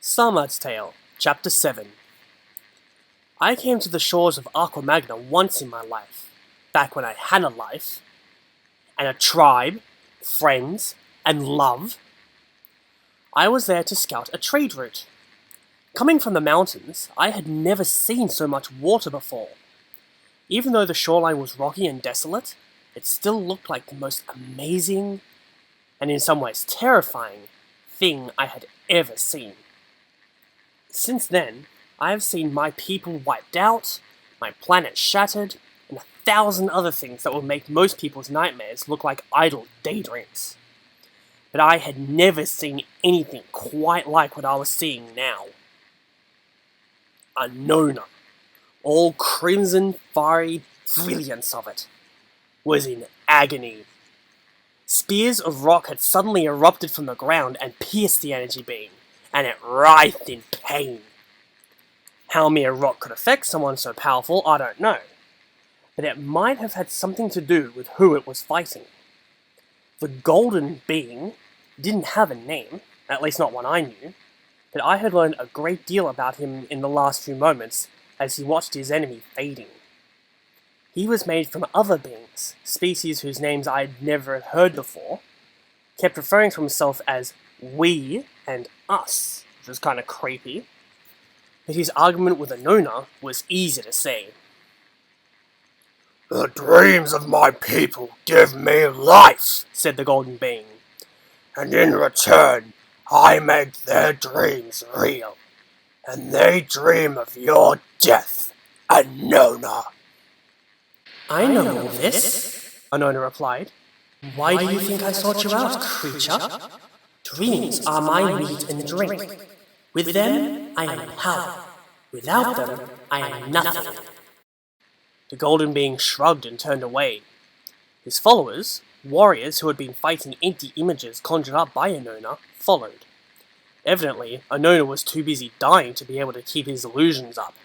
Sahmad's Tale, Chapter 7. I came to the shores of Aqua Magna once in my life, back when I had a life, and a tribe, friends, and love. I was there to scout a trade route. Coming from the mountains, I had never seen so much water before. Even though the shoreline was rocky and desolate, it still looked like the most amazing, and in some ways terrifying, thing I had ever seen. Since then, I have seen my people wiped out, my planet shattered, and 1,000 other things that will make most people's nightmares look like idle daydreams. But I had never seen anything quite like what I was seeing now. A Nona, all crimson fiery brilliance of it, was in agony. Spears of rock had suddenly erupted from the ground and pierced the energy beam, and it writhed in pain. How mere rock could affect someone so powerful, I don't know, but it might have had something to do with who it was fighting. The golden being didn't have a name, at least not one I knew, but I had learned a great deal about him in the last few moments as he watched his enemy fading. He was made from other beings, species whose names I had never heard before, kept referring to himself as we and us, which was kind of creepy, but his argument with Anona was easy to see. "The dreams of my people give me life," said the golden being, "and in return I make their dreams real, and they dream of your death, Anona." I know all this, Anona replied. Why do you think I sought you out, creature? Dreams are my meat and drink. With them, I am power. Without them, I am nothing. The golden being shrugged and turned away. His followers, warriors who had been fighting empty images conjured up by Anona, followed. Evidently, Anona was too busy dying to be able to keep his illusions up.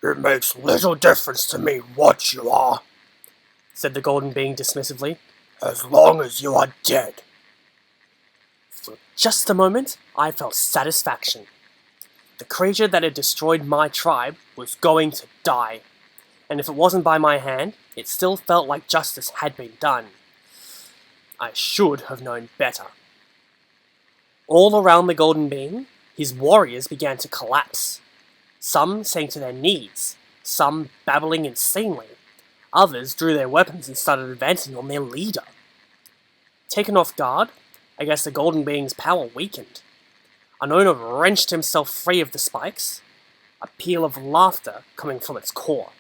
"It makes little difference to me what you are," said the golden being dismissively, "as long as you are dead." For just a moment, I felt satisfaction. The creature that had destroyed my tribe was going to die, and if it wasn't by my hand, it still felt like justice had been done. I should have known better. All around the golden being, his warriors began to collapse. Some sank to their knees, some babbling insanely, others drew their weapons and started advancing on their leader. Taken off guard, I guess the golden being's power weakened. Anona wrenched himself free of the spikes, a peal of laughter coming from its core.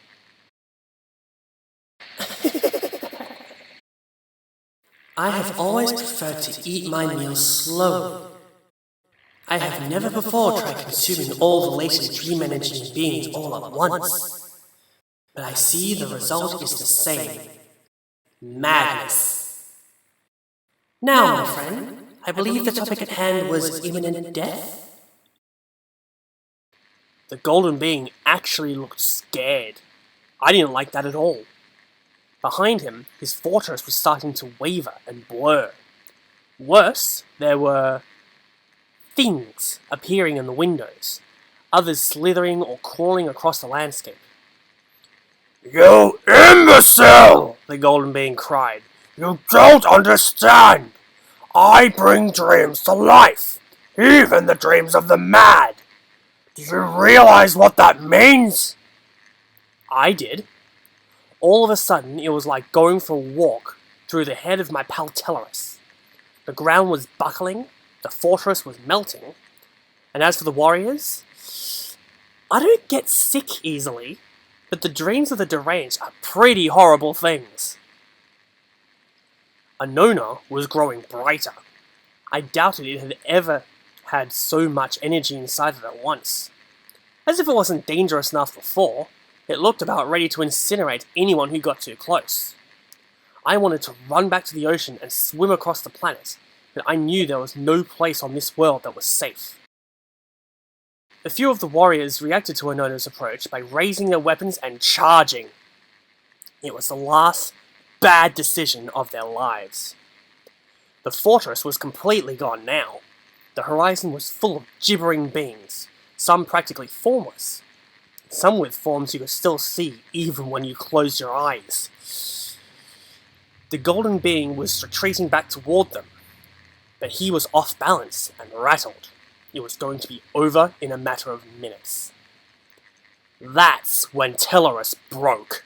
I have always preferred to eat my meals slowly. I have never before tried consuming all the latent dream energy in beings all at once. But I see the result is the same. Madness. Now, my friend, I believe the topic at hand was imminent death? The golden being actually looked scared. I didn't like that at all. Behind him, his fortress was starting to waver and blur. Worse, there were things appearing in the windows, others slithering or crawling across the landscape. "You imbecile!" the golden being cried. "You don't understand! I bring dreams to life, even the dreams of the mad. Do you realize what that means?" I did. All of a sudden, it was like going for a walk through the head of my pal Tellerus. The ground was buckling, the fortress was melting, and as for the warriors, I don't get sick easily, but the dreams of the deranged are pretty horrible things. Anona was growing brighter. I doubted it had ever had so much energy inside of it at once. As if it wasn't dangerous enough before, it looked about ready to incinerate anyone who got too close. I wanted to run back to the ocean and swim across the planet, but I knew there was no place on this world that was safe. A few of the warriors reacted to Anona's approach by raising their weapons and charging. It was the last bad decision of their lives. The fortress was completely gone now. The horizon was full of gibbering beings, some practically formless, some with forms you could still see even when you closed your eyes. The golden being was retreating back toward them, but he was off balance and rattled. It was going to be over in a matter of minutes. That's when Tellerus broke.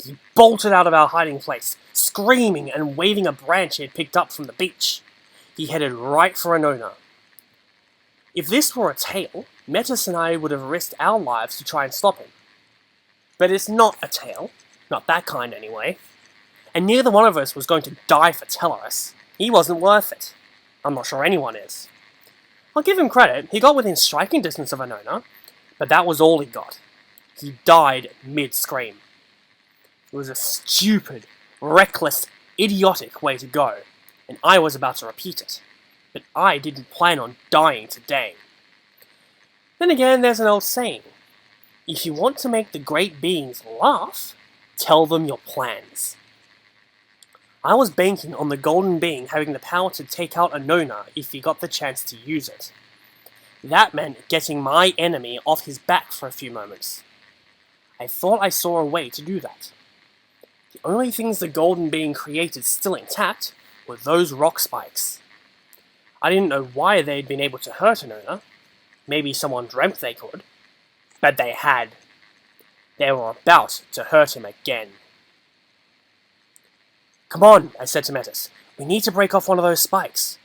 He bolted out of our hiding place, screaming and waving a branch he had picked up from the beach. He headed right for Anona. If this were a tail, Metis and I would have risked our lives to try and stop him. But it's not a tail, not that kind anyway, and neither one of us was going to die for Tellerus. He wasn't worth it. I'm not sure anyone is. I'll give him credit, he got within striking distance of Anona, but that was all he got. He died mid-scream. It was a stupid, reckless, idiotic way to go, and I was about to repeat it. But I didn't plan on dying today. Then again, there's an old saying. If you want to make the great beings laugh, tell them your plans. I was banking on the golden being having the power to take out Anona if he got the chance to use it. That meant getting my enemy off his back for a few moments. I thought I saw a way to do that. The only things the golden being created still intact were those rock spikes. I didn't know why they'd been able to hurt Anona. Maybe someone dreamt they could. But they had. They were about to hurt him again. "Come on," I said to Metis. "We need to break off one of those spikes."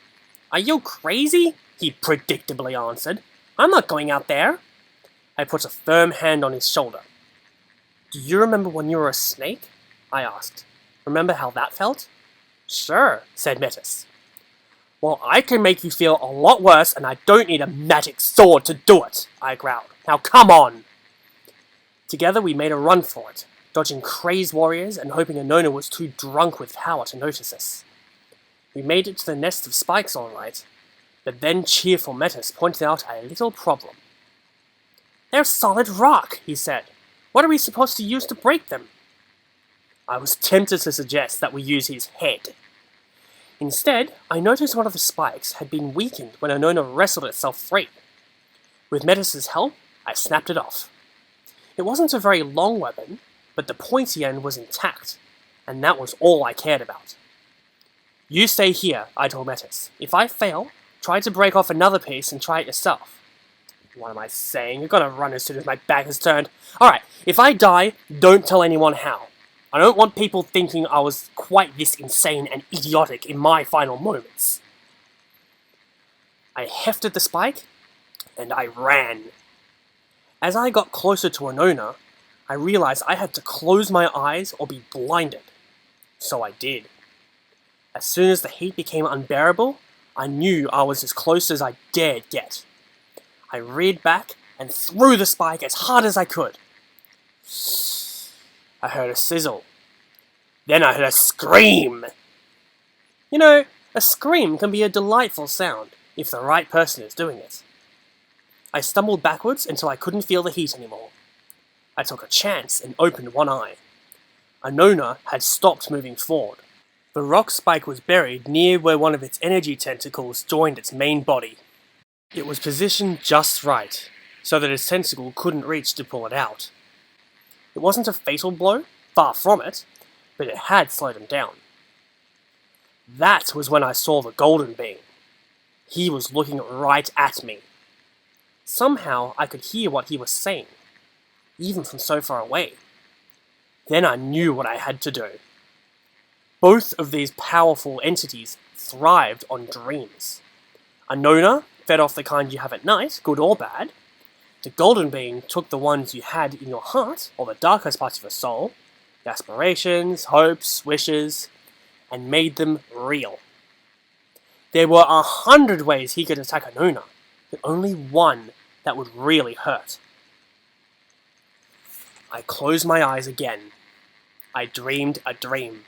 "Are you crazy?" he predictably answered. "I'm not going out there." I put a firm hand on his shoulder. "Do you remember when you were a snake?" I asked. "Remember how that felt?" "Sure," said Metis. "Well, I can make you feel a lot worse, and I don't need a magic sword to do it," I growled. "Now come on!" Together we made a run for it, dodging crazed warriors and hoping Anona was too drunk with power to notice us. We made it to the nest of spikes all right, but then cheerful Metis pointed out a little problem. "They're solid rock," he said. "What are we supposed to use to break them?" I was tempted to suggest that we use his head. Instead, I noticed one of the spikes had been weakened when Anona wrestled itself free. With Metis' help, I snapped it off. It wasn't a very long weapon, but the pointy end was intact, and that was all I cared about. "You stay here," I told Metis. "If I fail, try to break off another piece and try it yourself." What am I saying? You're gonna run as soon as my back is turned. Alright, if I die, don't tell anyone how. I don't want people thinking I was quite this insane and idiotic in my final moments. I hefted the spike, and I ran. As I got closer to Anona, I realized I had to close my eyes or be blinded. So I did. As soon as the heat became unbearable, I knew I was as close as I dared get. I reared back and threw the spike as hard as I could. I heard a sizzle. Then I heard a scream. You know, a scream can be a delightful sound if the right person is doing it. I stumbled backwards until I couldn't feel the heat anymore. I took a chance and opened one eye. Anona had stopped moving forward. The rock spike was buried near where one of its energy tentacles joined its main body. It was positioned just right, so that its tentacle couldn't reach to pull it out. It wasn't a fatal blow, far from it, but it had slowed him down. That was when I saw the golden being. He was looking right at me. Somehow I could hear what he was saying, even from so far away. Then I knew what I had to do. Both of these powerful entities thrived on dreams. Anona fed off the kind you have at night, good or bad. The golden being took the ones you had in your heart, or the darkest parts of your soul, the aspirations, hopes, wishes, and made them real. There were 100 ways he could attack Anona, but only one that would really hurt. I closed my eyes again. I dreamed a dream.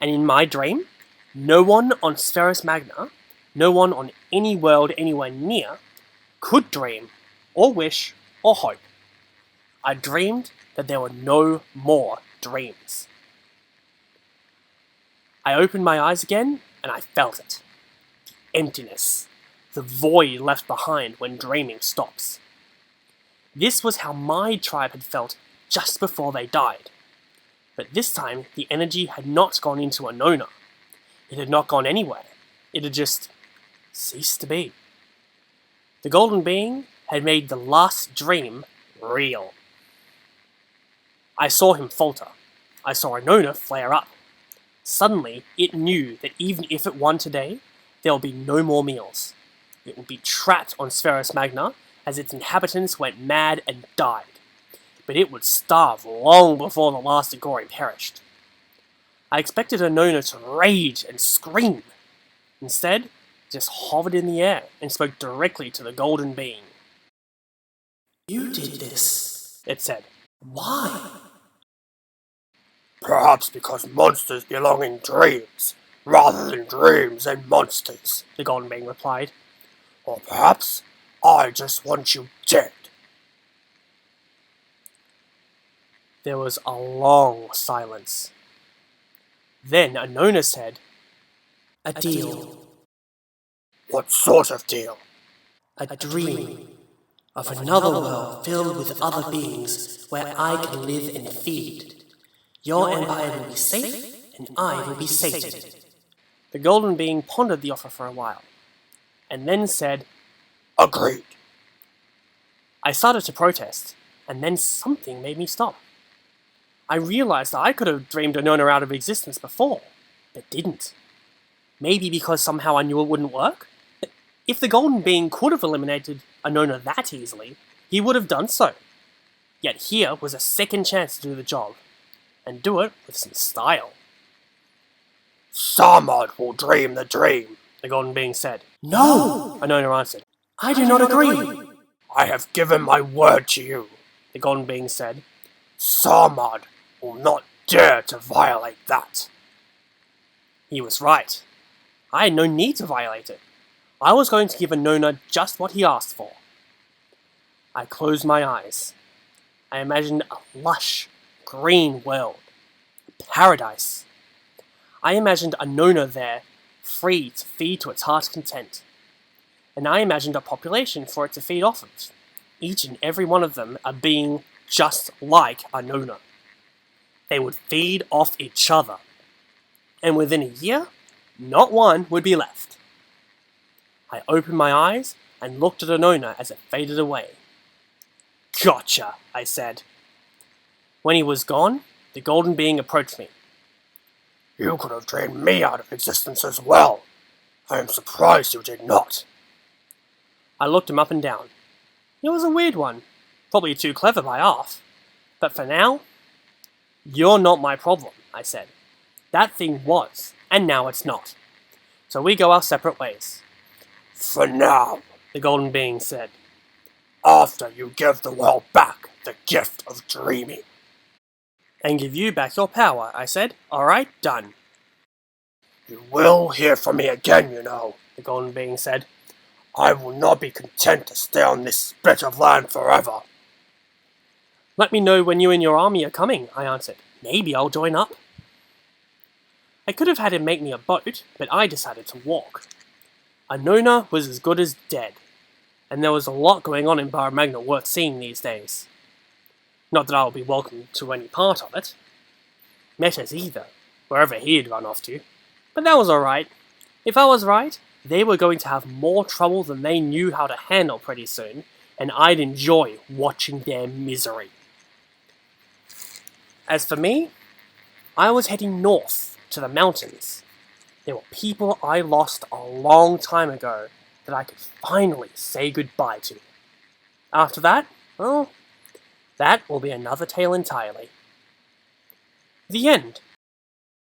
And in my dream, no one on Spherus Magna, no one on any world anywhere near, could dream, or wish, or hope. I dreamed that there were no more dreams. I opened my eyes again, and I felt it. The emptiness. the void left behind when dreaming stops. This was how my tribe had felt just before they died. But this time, the energy had not gone into Anona. It had not gone anywhere. It had just ceased to be. The golden being had made the last dream real. I saw him falter. I saw Anona flare up. Suddenly, it knew that even if it won today, there would be no more meals. It would be trapped on Spheros Magna as its inhabitants went mad and died. But it would starve long before the last Agori perished. I expected Anona to rage and scream. Instead, it just hovered in the air and spoke directly to the golden being. "You did this," it said. "Why?" Perhaps because monsters belong in dreams, rather than dreams and monsters, the golden being replied. Or perhaps I just want you dead. There was a long silence. Then Anona said, "A deal. What sort of deal? A dream of another world filled with other beings where I can live and feed. Your empire will be safe, and I will be sated." The golden being pondered the offer for a while, and then said, Agreed. I started to protest, and then something made me stop. I realized that I could have dreamed Anona out of existence before, but didn't. Maybe because somehow I knew it wouldn't work? If the golden being could have eliminated Anona that easily, he would have done so. Yet here was a second chance to do the job, and do it with some style. Sahmad will dream the dream, the golden being said. "No!" Anona answered. "I do not agree." I have given my word to you. The golden being said. Sahmad will not dare to violate that. He was right. I had no need to violate it. I was going to give Anona just what he asked for. I closed my eyes. I imagined a lush, green world. A paradise. I imagined Anona there, free to feed to its heart's content. And I imagined a population for it to feed off of. Each and every one of them a being just like Anona. They would feed off each other. And within a year, not one would be left. I opened my eyes and looked at Anona as it faded away. Gotcha, I said. When he was gone, the golden being approached me. You could have drained me out of existence as well. I am surprised you did not. I looked him up and down. It was a weird one. Probably too clever by half. But for now, you're not my problem, I said. That thing was, and now it's not. So we go our separate ways. For now, the golden being said. After you give the world back the gift of dreaming. And give you back your power, I said. Alright, done. You will hear from me again, you know, the golden being said. I will not be content to stay on this bit of land forever. Let me know when you and your army are coming, I answered. Maybe I'll join up. I could have had him make me a boat, but I decided to walk. Anona was as good as dead, and there was a lot going on in Bar Magna worth seeing these days. Not that I will be welcome to any part of it. Metas either, wherever he had run off to. But that was alright. If I was right, they were going to have more trouble than they knew how to handle pretty soon, and I'd enjoy watching their misery. As for me, I was heading north to the mountains. There were people I lost a long time ago that I could finally say goodbye to. After that, well, that will be another tale entirely. The end.